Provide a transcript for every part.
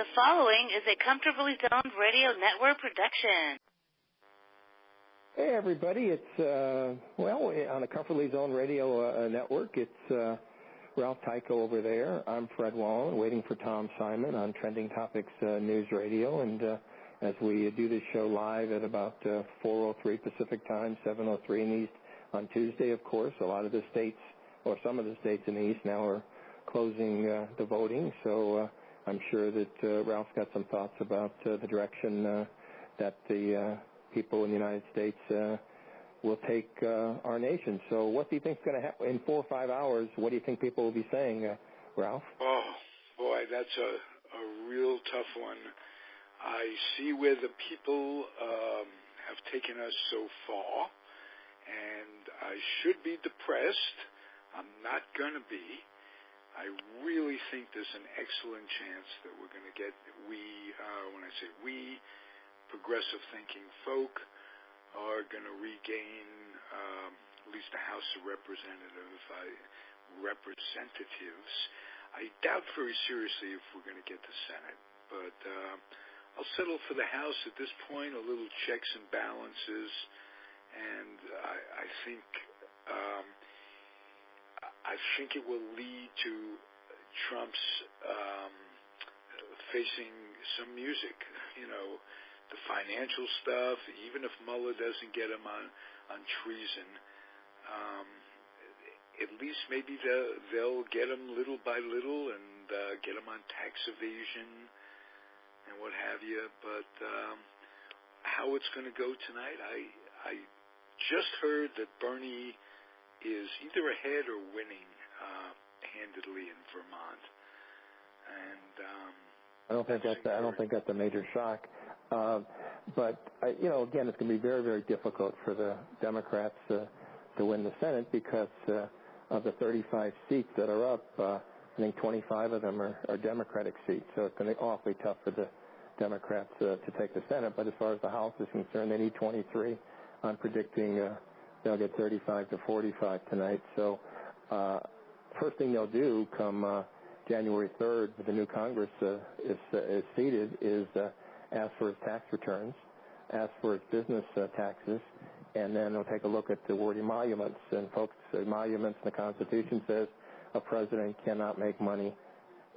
The following is a Comfortably Zoned Radio Network production. Hey, everybody. It's, on the Comfortably Zoned Radio Network, it's Ralph Tyko over there. I'm Fred Wallin, waiting for Tom Simon on Trending Topics News Radio. And as we do this show live at about 4:03 Pacific Time, 7:03 in the East on Tuesday, of course, a lot of the states, or some of the states in the East now are closing the voting. So I'm sure that Ralph's got some thoughts about the direction that the people in the United States will take our nation. So what do you think is going to happen in 4 or 5 hours? What do you think people will be saying, Ralph? Oh, boy, that's a real tough one. I see where the people have taken us so far, and I should be depressed. I'm not going to be. I really think there's an excellent chance that we're going to get, when I say we, progressive thinking folk, are going to regain at least the House of Representatives. I doubt very seriously if we're going to get the Senate, but I'll settle for the House at this point, a little checks and balances, and I think it will lead to Trump's facing some music, the financial stuff. Even if Mueller doesn't get him on treason, at least maybe they'll get him little by little and get him on tax evasion and what have you. But how it's going to go tonight, I just heard that Bernie is either ahead or winning handedly in Vermont, and I don't think that's a major shock. But again, it's going to be very, very difficult for the Democrats to win the Senate because of the 35 seats that are up. I think 25 of them are Democratic seats, so it's going to be awfully tough for the Democrats to take the Senate. But as far as the House is concerned, they need 23. I'm predicting they'll get 35 to 45 tonight. So first thing they'll do come January 3rd, when the new Congress is seated, is ask for his tax returns, ask for his business taxes, and then they'll take a look at the word emoluments. And folks, emoluments in the Constitution says a president cannot make money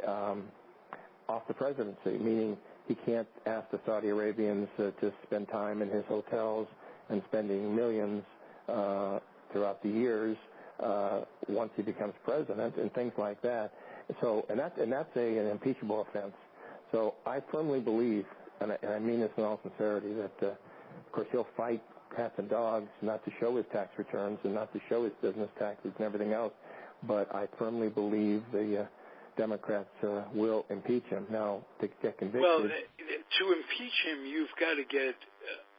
off the presidency, meaning he can't ask the Saudi Arabians to spend time in his hotels and spending millions throughout the years once he becomes president and things like that. So, and that's an impeachable offense. So I firmly believe, and I mean this in all sincerity, that of course he'll fight cats and dogs not to show his tax returns and not to show his business taxes and everything else. But I firmly believe the Democrats will impeach him. Now, to get convicted. Well, to impeach him, you've got to get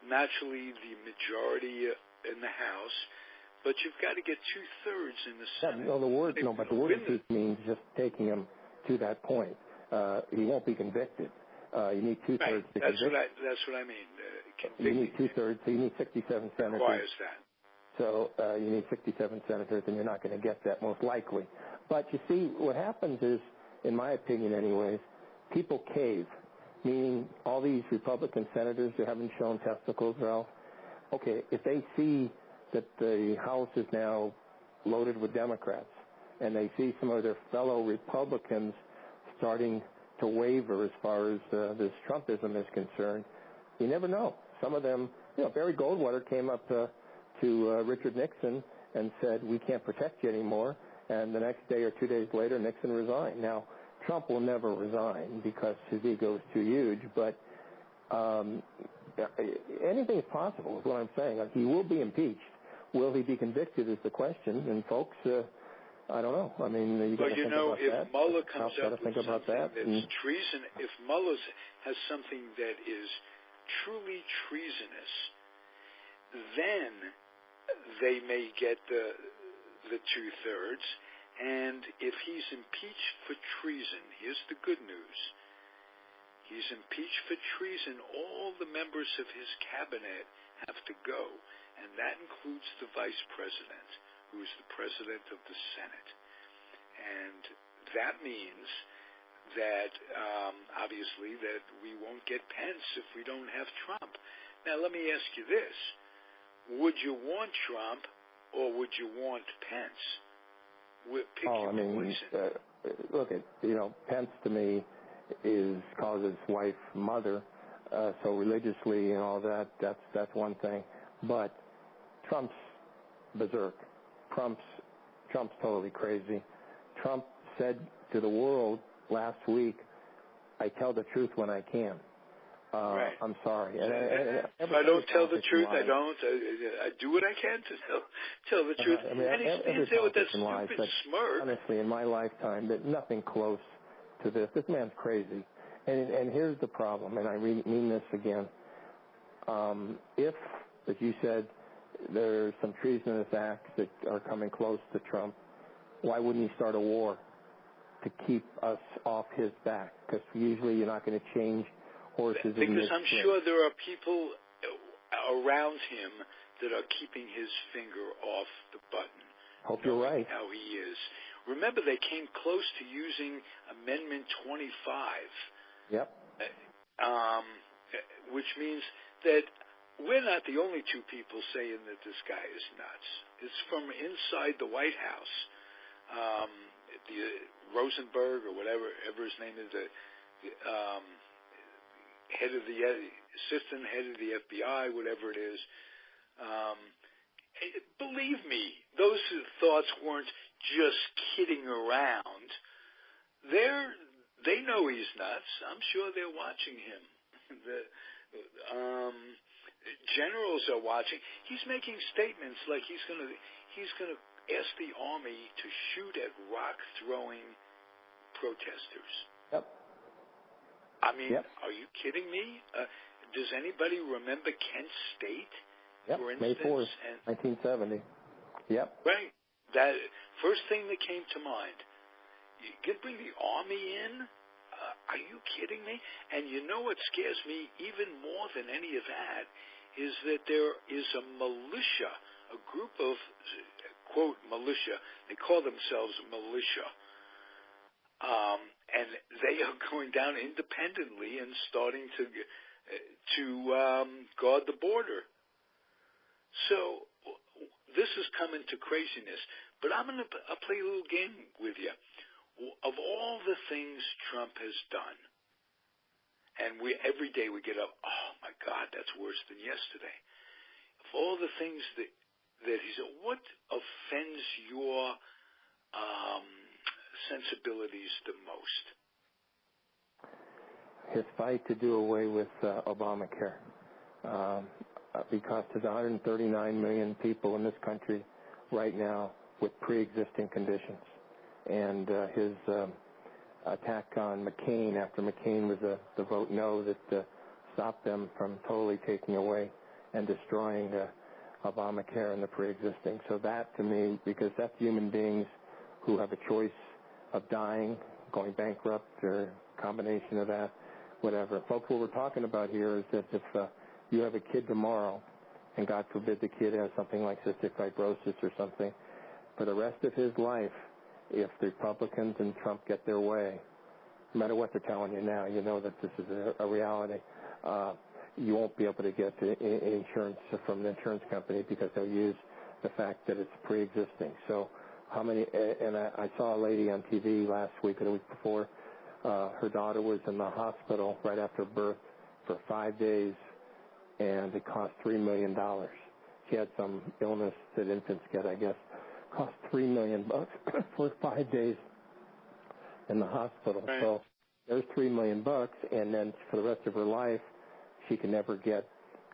naturally the majority in the House, but you've got to get 2/3 in the Senate. Yeah, but the word impeach means just taking him to that point. He won't be convicted. You need 2/3 to convict. That's what I mean. You need 2/3, so you need 67 senators. Requires that. So you need 67 senators, and you're not going to get that most likely. But you see, what happens is, in my opinion anyways, people cave, meaning all these Republican senators who haven't shown testicles, Ralph, okay, if they see that the House is now loaded with Democrats, and they see some of their fellow Republicans starting to waver as far as this Trumpism is concerned, you never know. Some of them, Barry Goldwater came up to Richard Nixon and said, we can't protect you anymore, and the next day or 2 days later, Nixon resigned. Now, Trump will never resign because his ego is too huge, but anything is possible is what I'm saying. He will be impeached. Will he be convicted is the question, and folks, I don't know. I mean, you got to think about that. If Mueller comes up with something that's treason, if Mueller has something that is truly treasonous, then they may get the 2/3. And if he's impeached for treason, here's the good news. He's impeached for treason. All the members of his cabinet have to go, and that includes the vice president, who is the president of the Senate. And that means that obviously that we won't get Pence if we don't have Trump. Now, let me ask you this. Would you want Trump or would you want Pence? Pick your poison. Look, Pence to me calls his wife mother, so religiously and all that, that's one thing. But Trump's berserk. Trump's totally crazy. Trump said to the world last week, I tell the truth when I can. Right. I'm sorry. If I don't tell the truth, I don't. I do what I can to tell the truth. And he stands there with that stupid smirk. Honestly, in my lifetime, that nothing close to this. This man's crazy. And here's the problem, and I mean this again. If, as you said, there's some treasonous acts that are coming close to Trump, why wouldn't he start a war to keep us off his back? Because usually you're not going to change horses. Because I'm sure there are people around him that are keeping his finger off the button. Hope you're right. How he is. Remember, they came close to using Amendment 25. Yep. Which means that we're not the only two people saying that this guy is nuts. It's from inside the White House. The Rosenberg or whatever his name is, the head of the assistant head of the FBI, whatever it is. Believe me, those thoughts weren't just kidding around. They know he's nuts. I'm sure they're watching him. The generals are watching. He's making statements like he's gonna ask the army to shoot at rock-throwing protesters. Yep. I mean, Are you kidding me? Does anybody remember Kent State? Yep, for May instance? 4th, 1970. Yep. Right. That first thing that came to mind. You can bring the army in? Are you kidding me? And you know what scares me even more than any of that is that there is a militia, a group of, quote, militia. They call themselves militia. And they are going down independently and starting to guard the border. So this is coming to craziness. But I'll play a little game with you. Of all the things Trump has done, and every day we get up, oh my God, that's worse than yesterday. Of all the things that he's done, what offends your sensibilities the most? His fight to do away with Obamacare. Because there's 139 million people in this country right now with pre-existing conditions. And his attack on McCain after McCain was the vote no that stopped them from totally taking away and destroying Obamacare and the pre-existing. So that, to me, because that's human beings who have a choice of dying, going bankrupt, or a combination of that, whatever. Folks, what we're talking about here is that if you have a kid tomorrow, and God forbid the kid has something like cystic fibrosis or something, for the rest of his life, if the Republicans and Trump get their way, no matter what they're telling you now, you know that this is a reality. You won't be able to get insurance from the insurance company because they'll use the fact that it's pre-existing. So how many, and I saw a lady on TV last week or the week before, her daughter was in the hospital right after birth for 5 days, and it cost $3 million. She had some illness that infants get, I guess. Cost $3 million for 5 days in the hospital. Right. So there's $3 million, and then for the rest of her life, she can never get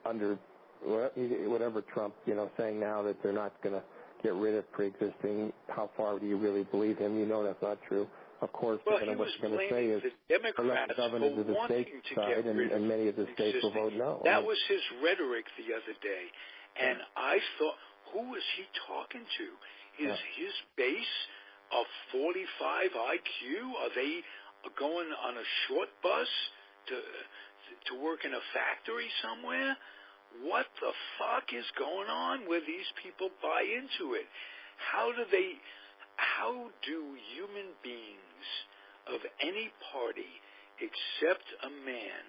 under whatever Trump, saying now that they're not going to get rid of pre-existing. How far do you really believe him? You know that's not true. Of course, well, what they're going to say is the Democrats the governors of the state side, and many of the states will vote no. That was his rhetoric the other day, and I thought, who was he talking to? Is his base of 45 IQ? Are they going on a short bus to work in a factory somewhere? What the fuck is going on where these people buy into it? How do human beings of any party except a man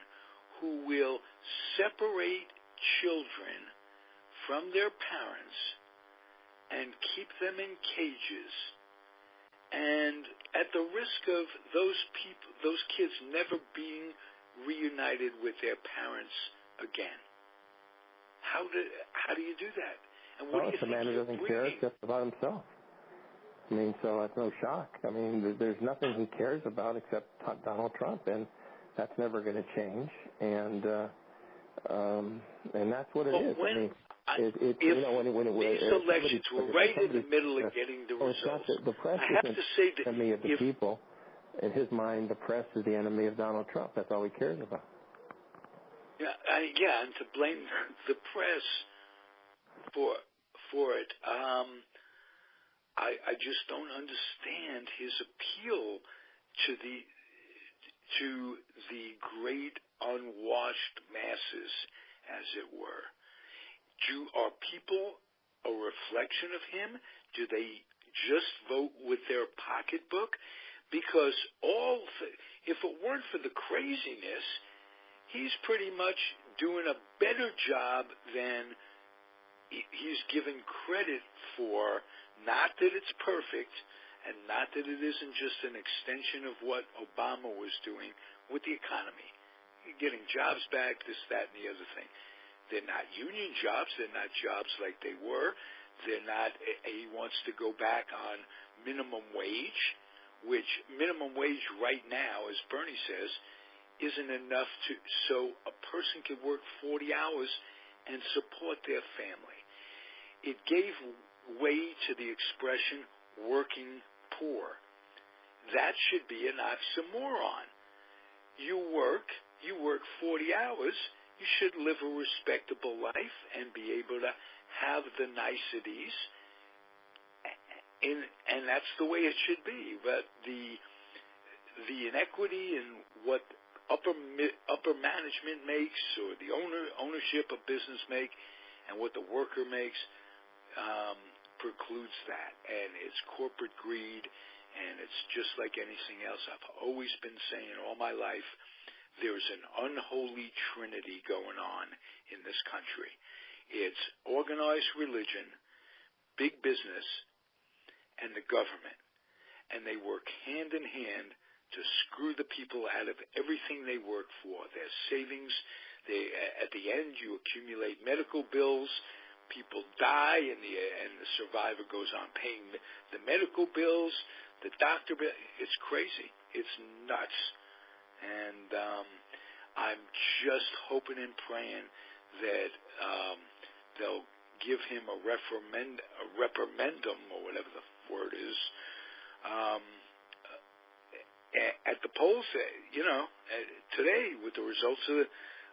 who will separate children from their parents and keep them in cages, and at the risk of those kids never being reunited with their parents again. How do you do that? And what do you think? The man who doesn't care except about himself. I mean, so that's no shock. I mean, there's nothing he cares about except Donald Trump, and that's never going to change. And that's what it is. These elections were right in the middle of getting the results. The press isn't the enemy of the people. In his mind, the press is the enemy of Donald Trump. That's all he cares about. Yeah, and to blame the press for it, I just don't understand his appeal to the great unwashed masses, as it were. Are people a reflection of him? Do they just vote with their pocketbook? Because if it weren't for the craziness, he's pretty much doing a better job than he's given credit for. Not that it's perfect, and not that it isn't just an extension of what Obama was doing with the economy. Getting jobs back, this, that, and the other thing. They're not union jobs. They're not jobs like they were. They're not, he wants to go back on minimum wage, which minimum wage right now, as Bernie says, isn't enough so a person can work 40 hours and support their family. It gave way to the expression working poor. That should be an oxymoron. You work 40 hours, you should live a respectable life and be able to have the niceties, and that's the way it should be. But the inequity in what upper management makes, or the ownership of business make, and what the worker makes, precludes that. And it's corporate greed, and it's just like anything else. I've always been saying all my life, there's an unholy trinity going on in this country. It's organized religion, big business, and the government. And they work hand in hand to screw the people out of everything they work for. Their savings, at the end you accumulate medical bills, people die, and the survivor goes on paying the medical bills, the doctor bill. It's crazy. It's nuts. And I'm just hoping and praying that they'll give him a referendum, or whatever the word is, at the polls, today with the results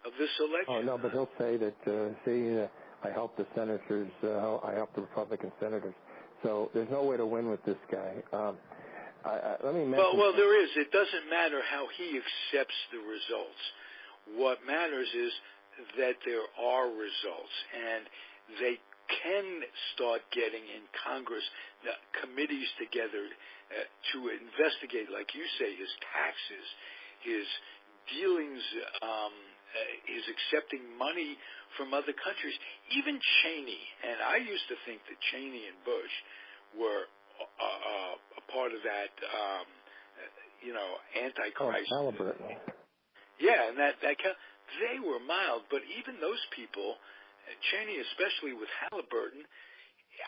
of this election. Oh, no, but he'll say that, I helped the senators, I helped the Republican senators. So there's no way to win with this guy. Let me mention. Well, there is. It doesn't matter how he accepts the results. What matters is that there are results, and they can start getting in Congress committees together to investigate, like you say, his taxes, his dealings, his accepting money from other countries. Even Cheney, and I used to think that Cheney and Bush were a part of that, Antichrist. Halliburton. Yeah, and that they were mild, but even those people, Cheney especially with Halliburton,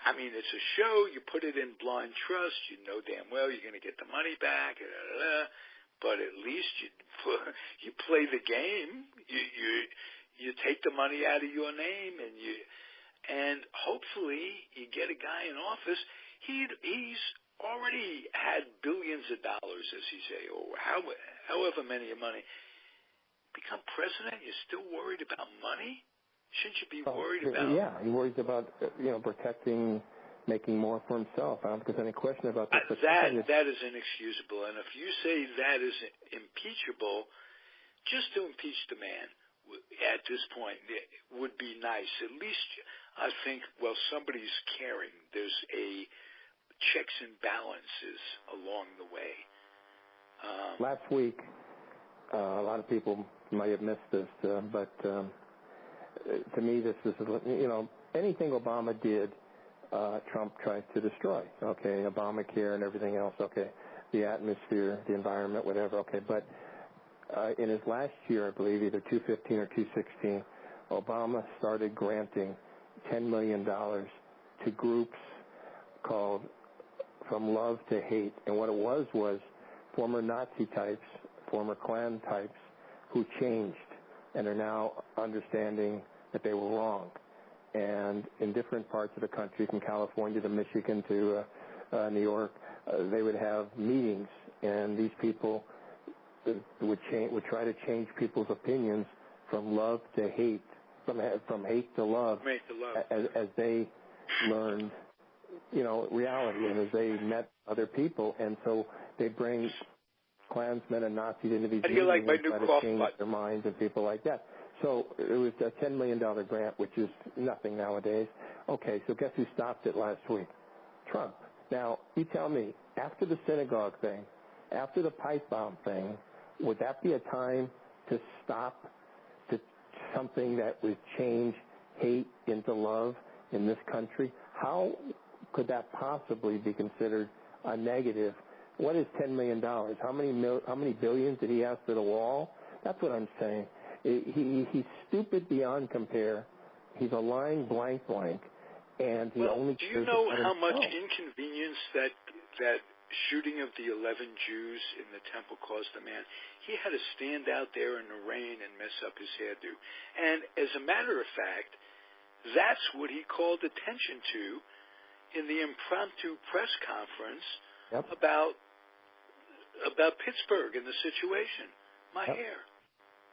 I mean, it's a show. You put it in blind trust. You know damn well you're going to get the money back, but at least you play the game. You take the money out of your name, and hopefully you get a guy in office. He's already had billions of dollars, as you say, or however many of money. Become president, you're still worried about money? Shouldn't you be worried about? Yeah, he worries about protecting, making more for himself. I don't think there's any question about that. That is inexcusable. And if you say that is impeachable, just to impeach the man at this point would be nice. At least I think, well, somebody's caring. There's a checks and balances along the way. Last week, a lot of people might have missed this, but to me, this is, anything Obama did, Trump tries to destroy. Okay, Obamacare and everything else. Okay, the atmosphere, the environment, whatever. Okay, but in his last year, I believe, either 2015 or 2016, Obama started granting $10 million to groups called From Love to Hate. And what it was former Nazi types, former Klan types who changed and are now understanding that they were wrong. And in different parts of the country, from California to Michigan to New York, they would have meetings, and these people would try to change people's opinions from love to hate, from hate to love, as they learned, reality, and as they met other people. And so they bring Klansmen and Nazis into these meetings and try to change their minds and people like that. So it was a $10 million grant, which is nothing nowadays. Okay, so guess who stopped it last week? Trump. Now, you tell me, after the synagogue thing, after the pipe bomb thing, would that be a time to stop something that would change hate into love in this country? How could that possibly be considered a negative? What is $10 million? How many billions did he ask for the wall? That's what I'm saying. He's stupid beyond compare. He's a lying blank, and he only. Do you know how much inconvenience that shooting of the 11 Jews in the temple caused the man? He had to stand out there in the rain and mess up his hairdo. And as a matter of fact, that's what he called attention to in the impromptu press conference about Pittsburgh and the situation. My hair.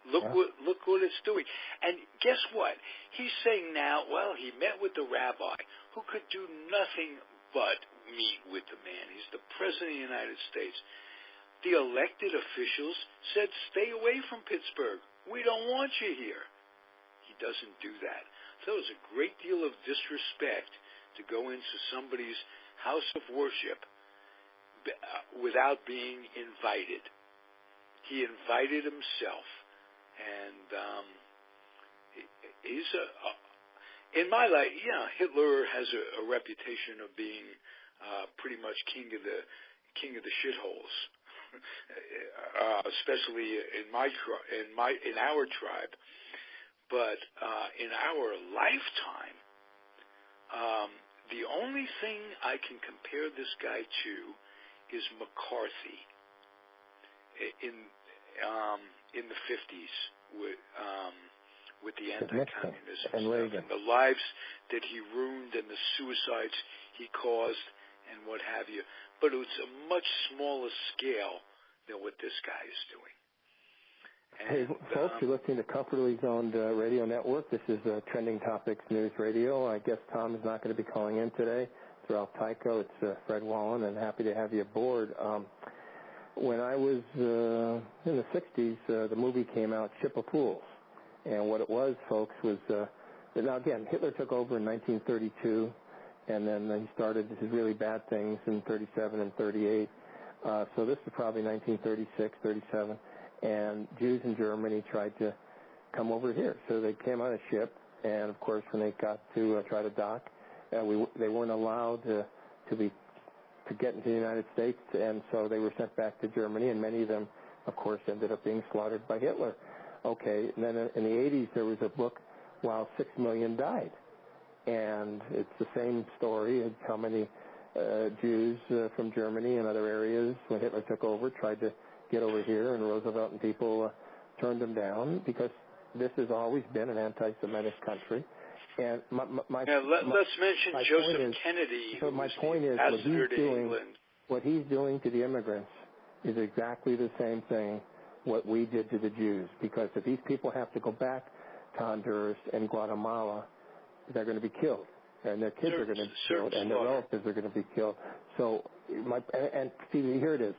Look what it's doing. And guess what? He's saying now, well, he met with the rabbi who could do nothing but meet with the man. He's the president of the United States. The elected officials said, stay away from Pittsburgh. We don't want you here. He doesn't do that. So it was a great deal of disrespect to go into somebody's house of worship without being invited. He invited himself. And he's in my life, Hitler has a reputation of being pretty much king of the shitholes, especially in our tribe. But in our lifetime, the only thing I can compare this guy to is McCarthy in the 50s with the anti-communism stuff and the lives that he ruined and the suicides he caused and what have you. But it's a much smaller scale than what this guy is doing. And, hey, folks, you're listening to Comfortably Zoned Radio Network. This is Trending Topics News Radio. I guess Tom is not going to be calling in today. It's Ralph Tyko. It's Fred Wallin, and happy to have you aboard. When I was in the 60s, the movie came out, Ship of Fools. And what it was, folks, was, now again, Hitler took over in 1932, and then he started his really bad things in 37 and 38. So this is probably 1936, 37. And Jews in Germany tried to come over here. So they came on a ship, and, of course, when they got to try to dock, they weren't allowed to get into the United States, and so they were sent back to Germany, and many of them, of course, ended up being slaughtered by Hitler. Okay, and then in the 80s, there was a book, While 6 Million Died, and it's the same story. It's how many Jews from Germany and other areas, when Hitler took over, tried to get over here, and Roosevelt and people turned them down, because this has always been an anti-Semitic country. And let's mention Joseph Kennedy. So my point is, what he's doing to the immigrants is exactly the same thing what we did to the Jews. Because if these people have to go back to Honduras and Guatemala, they're going to be killed, and their kids are going to be killed, and their relatives are going to be killed. So, see, here it is.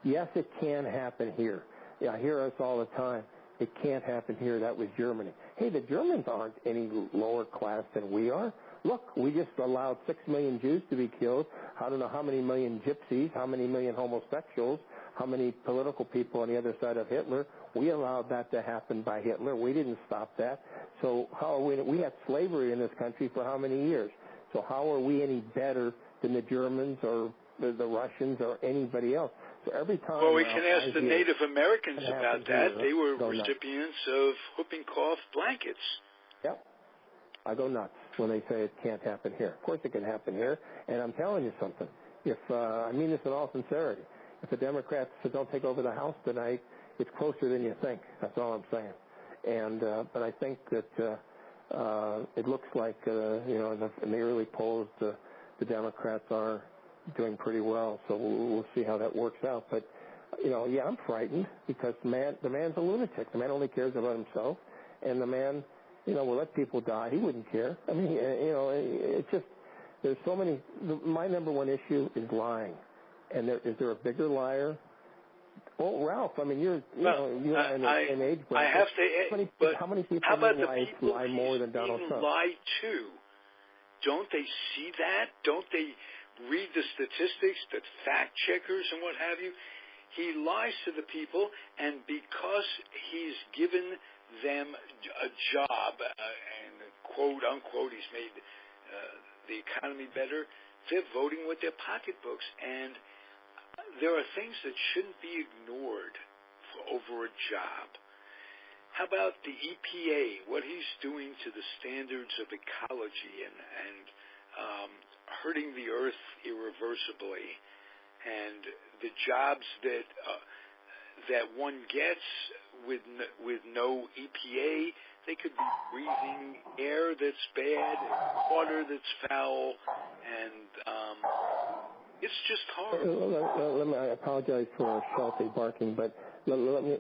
Yes, it can happen here. Yeah, I hear us all the time. It can't happen here. That was Germany. Hey, the Germans aren't any lower class than we are. Look, we just allowed 6 million Jews to be killed. I don't know how many million gypsies, how many million homosexuals, how many political people on the other side of Hitler. We allowed that to happen by Hitler. We didn't stop that. So how are we had slavery in this country for how many years? So how are we any better than the Germans or the Russians or anybody else? So every time. Well, we can ask the Native Americans about that. They were recipients of whooping cough blankets. Yep. I go nuts when they say it can't happen here. Of course it can happen here, and I'm telling you something. If I mean this in all sincerity, if the Democrats don't take over the House tonight, it's closer than you think. That's all I'm saying. And but I think that it looks like in the early polls the Democrats are doing pretty well. So we'll see how that works out. But yeah, I'm frightened because the man's a lunatic. The man only cares about himself, and the man will let people die. He wouldn't care. I mean, it's just there's so many. My number one issue is lying, and is there a bigger liar? Well, Ralph, I mean, you're in the same age bracket. I have to. How many people how about in life lie more than Donald Trump? Lie too. Don't they see that? Don't they read the statistics, the fact checkers and what have you? He lies to the people, and because he's given them a job, and quote unquote, he's made the economy better, they're voting with their pocketbooks. And there are things that shouldn't be ignored over a job. How about the EPA, what he's doing to the standards of ecology and hurting the earth irreversibly, and the jobs that one gets with no EPA, they could be breathing air that's bad, water that's foul, and it's just horrible. I apologize for our Sheltie barking, but let me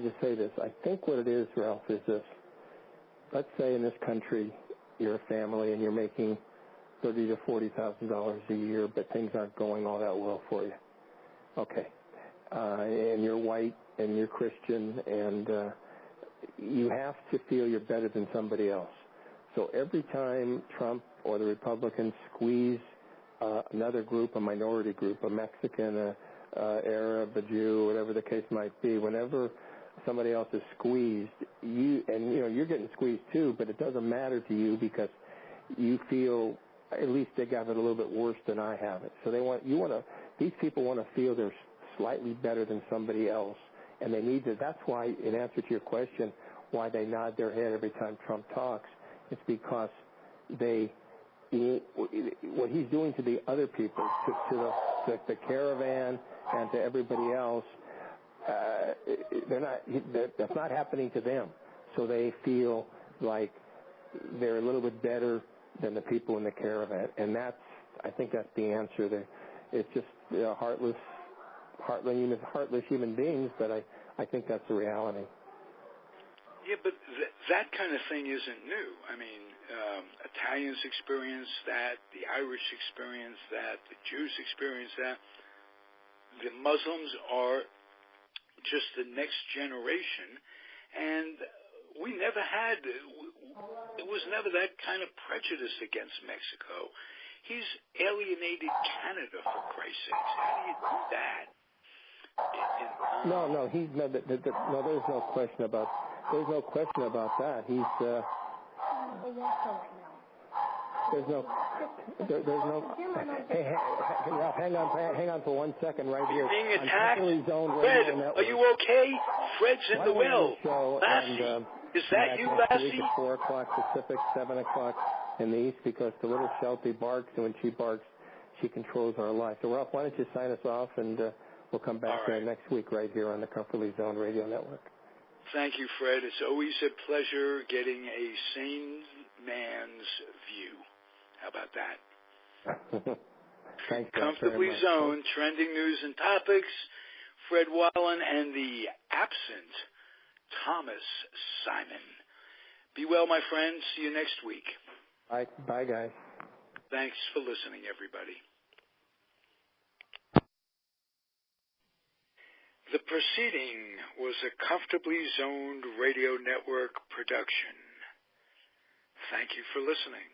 just say this. I think what it is, Ralph, is this. Let's say in this country you're a family and you're making $30,000 to $40,000 a year, but things aren't going all that well for you. Okay, and you're white and you're Christian, and you have to feel you're better than somebody else. So every time Trump or the Republicans squeeze another group, a minority group, a Mexican, a Arab, a Jew, whatever the case might be, whenever somebody else is squeezed, you're getting squeezed too, but it doesn't matter to you because you feel at least they got it a little bit worse than I have it. So these people want to feel they're slightly better than somebody else, and they need to. That's why, in answer to your question, why they nod their head every time Trump talks, it's because what he's doing to the other people, to the caravan and to everybody else, that's not happening to them. So they feel like they're a little bit better than the people in the caravan, and I think that's the answer. It's just heartless human beings, but I think that's the reality. Yeah, but that kind of thing isn't new. I mean, Italians experience that, the Irish experience that, the Jews experience that. The Muslims are just the next generation, and we never had, it was never that kind of prejudice against Mexico. He's alienated Canada, for Christ's sakes. How do you do that? There's no question about that. Hey, Ralph, hang on for 1 second right here. Being attacked? Fred, are you okay? Fred's in the well. Lassie, is that you, Lassie? 4 o'clock Pacific, 7 o'clock in the East, because the little Sheltie barks, and when she barks, she controls our life. So, Ralph, why don't you sign us off, and we'll come back next week right here on the Comfortably Zoned Radio Network. Thank you, Fred. It's always a pleasure getting a sane man's view. How about that? Thanks, Comfortably Zoned, trending news and topics. Fred Wallin and the absent Thomas Simon. Be well, my friends. See you next week. Bye, guys. Thanks for listening, everybody. The proceeding was a Comfortably Zoned Radio Network production. Thank you for listening.